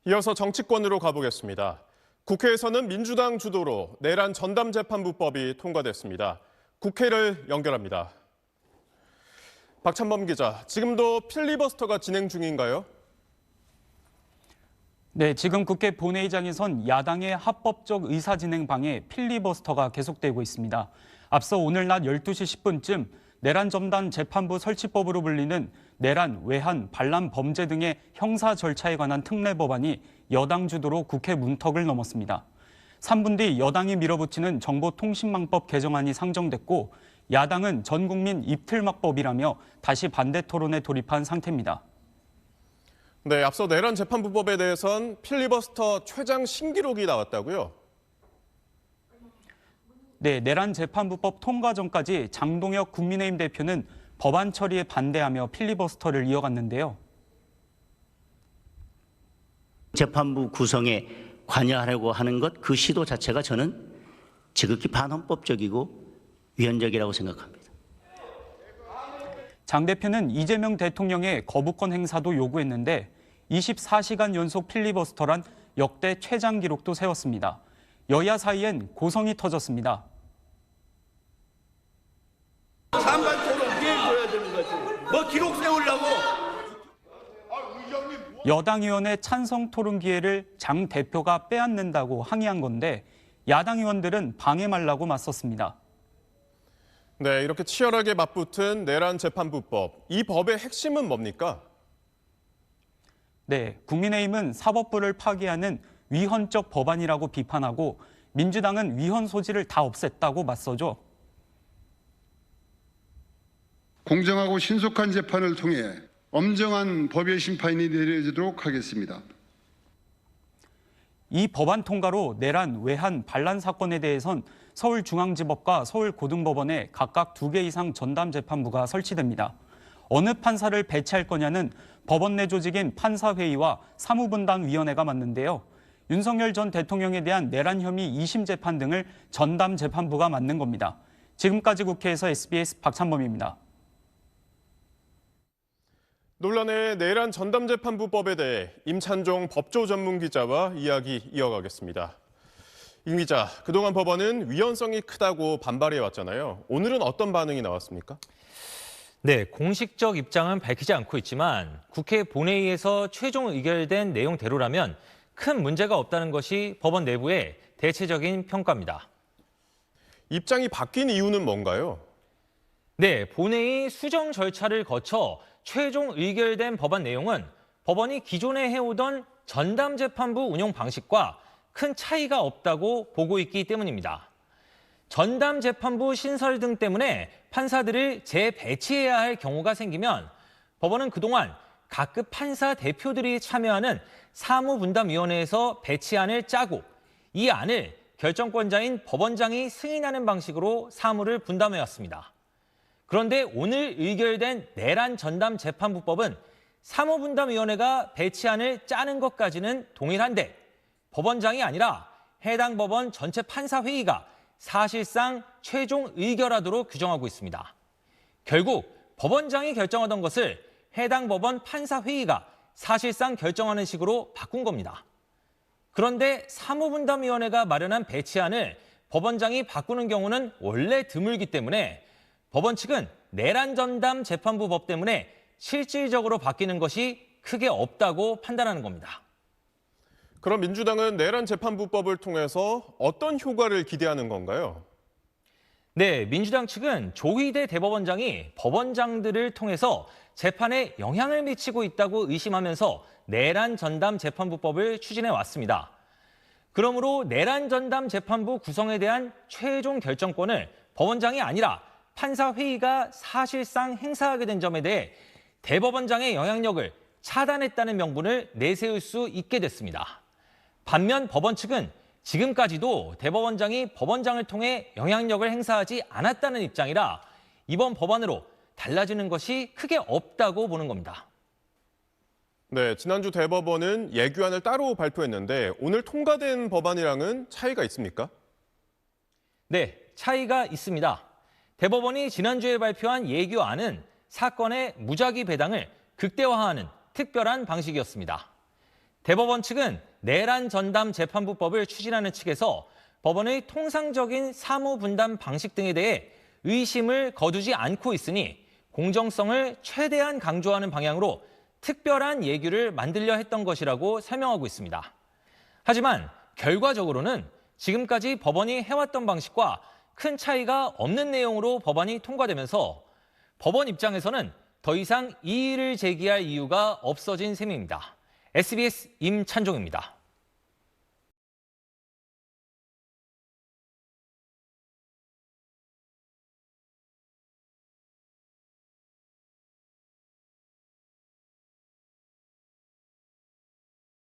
이어서 정치권으로 가보겠습니다. 국회에서는 민주당 주도로 내란 전담재판부법이 통과됐습니다. 국회를 연결합니다. 박찬범 기자, 지금도 필리버스터가 진행 중인가요? 네, 지금 국회 본회의장에선 야당의 합법적 의사진행방해 필리버스터가 계속되고 있습니다. 앞서 오늘 낮 12시 10분쯤 내란전담재판부 설치법으로 불리는 내란, 외환, 반란 범죄 등의 형사 절차에 관한 특례 법안이 여당 주도로 국회 문턱을 넘었습니다. 3분 뒤 여당이 밀어붙이는 정보통신망법 개정안이 상정됐고 야당은 전국민 입틀막법이라며 다시 반대 토론에 돌입한 상태입니다. 네, 앞서 내란 재판부법에 대해선 필리버스터 최장 신기록이 나왔다고요? 네, 내란 재판부법 통과 전까지 장동혁 국민의힘 대표는 법안 처리에 반대하며 필리버스터를 이어갔는데요. 재판부 구성에 관여하려고 하는 것, 그 시도 자체가 저는 지극히 반헌법적이고 위헌적이라고 생각합니다. 장 대표는 이재명 대통령의 거부권 행사도 요구했는데 24시간 연속 필리버스터란 역대 최장 기록도 세웠습니다. 여야 사이엔 고성이 터졌습니다. 찬반 토론 기회 줘야 되는 거지. 뭐 기록 세우려고. 여당 의원의 찬성 토론 기회를 장 대표가 빼앗는다고 항의한 건데 야당 의원들은 방해 말라고 맞섰습니다. 네, 이렇게 치열하게 맞붙은 내란 재판부법. 이 법의 핵심은 뭡니까? 네, 국민의힘은 사법부를 파기하는 위헌적 법안이라고 비판하고 민주당은 위헌 소지를 다 없앴다고 맞서죠. 공정하고 신속한 재판을 통해 엄정한 법의 심판이 내려지도록 하겠습니다. 이 법안 통과로 내란, 외환, 반란 사건에 대해선 서울중앙지법과 서울고등법원에 각각 2개 이상 전담재판부가 설치됩니다. 어느 판사를 배치할 거냐는 법원 내 조직인 판사회의와 사무분담위원회가 맡는데요. 윤석열 전 대통령에 대한 내란 혐의 2심 재판 등을 전담재판부가 맡는 겁니다. 지금까지 국회에서 SBS 박찬범입니다. 논란의 내란 전담재판부법에 대해 임찬종 법조 전문 기자와 이야기 이어가겠습니다. 임 기자, 그동안 법원은 위헌성이 크다고 반발해왔잖아요. 오늘은 어떤 반응이 나왔습니까? 네, 공식적 입장은 밝히지 않고 있지만 국회 본회의에서 최종 의결된 내용대로라면 큰 문제가 없다는 것이 법원 내부의 대체적인 평가입니다. 입장이 바뀐 이유는 뭔가요? 네, 본회의 수정 절차를 거쳐 최종 의결된 법안 내용은 법원이 기존에 해오던 전담재판부 운영 방식과 큰 차이가 없다고 보고 있기 때문입니다. 전담재판부 신설 등 때문에 판사들을 재배치해야 할 경우가 생기면 법원은 그동안 각급 판사 대표들이 참여하는 사무분담위원회에서 배치안을 짜고 이 안을 결정권자인 법원장이 승인하는 방식으로 사무를 분담해왔습니다. 그런데 오늘 의결된 내란 전담재판부법은 사무분담위원회가 배치안을 짜는 것까지는 동일한데 법원장이 아니라 해당 법원 전체 판사회의가 사실상 최종 의결하도록 규정하고 있습니다. 결국 법원장이 결정하던 것을 해당 법원 판사회의가 사실상 결정하는 식으로 바꾼 겁니다. 그런데 사무분담위원회가 마련한 배치안을 법원장이 바꾸는 경우는 원래 드물기 때문에 법원 측은 내란 전담 재판부법 때문에 실질적으로 바뀌는 것이 크게 없다고 판단하는 겁니다. 그럼 민주당은 내란 재판부법을 통해서 어떤 효과를 기대하는 건가요? 네, 민주당 측은 조희대 대법원장이 법원장들을 통해서 재판에 영향을 미치고 있다고 의심하면서 내란 전담 재판부법을 추진해 왔습니다. 그러므로 내란 전담 재판부 구성에 대한 최종 결정권을 법원장이 아니라 판사회의가 사실상 행사하게 된 점에 대해 대법원장의 영향력을 차단했다는 명분을 내세울 수 있게 됐습니다. 반면 법원 측은 지금까지도 대법원장이 법원장을 통해 영향력을 행사하지 않았다는 입장이라 이번 법안으로 달라지는 것이 크게 없다고 보는 겁니다. 네, 지난주 대법원은 예규안을 따로 발표했는데 오늘 통과된 법안이랑은 차이가 있습니까? 네, 차이가 있습니다. 대법원이 지난주에 발표한 예규안은 사건의 무작위 배당을 극대화하는 특별한 방식이었습니다. 대법원 측은 내란 전담 재판부법을 추진하는 측에서 법원의 통상적인 사무 분담 방식 등에 대해 의심을 거두지 않고 있으니 공정성을 최대한 강조하는 방향으로 특별한 예규를 만들려 했던 것이라고 설명하고 있습니다. 하지만 결과적으로는 지금까지 법원이 해왔던 방식과 큰 차이가 없는 내용으로 법안이 통과되면서 법원 입장에서는 더 이상 이의를 제기할 이유가 없어진 셈입니다. SBS 임찬종입니다.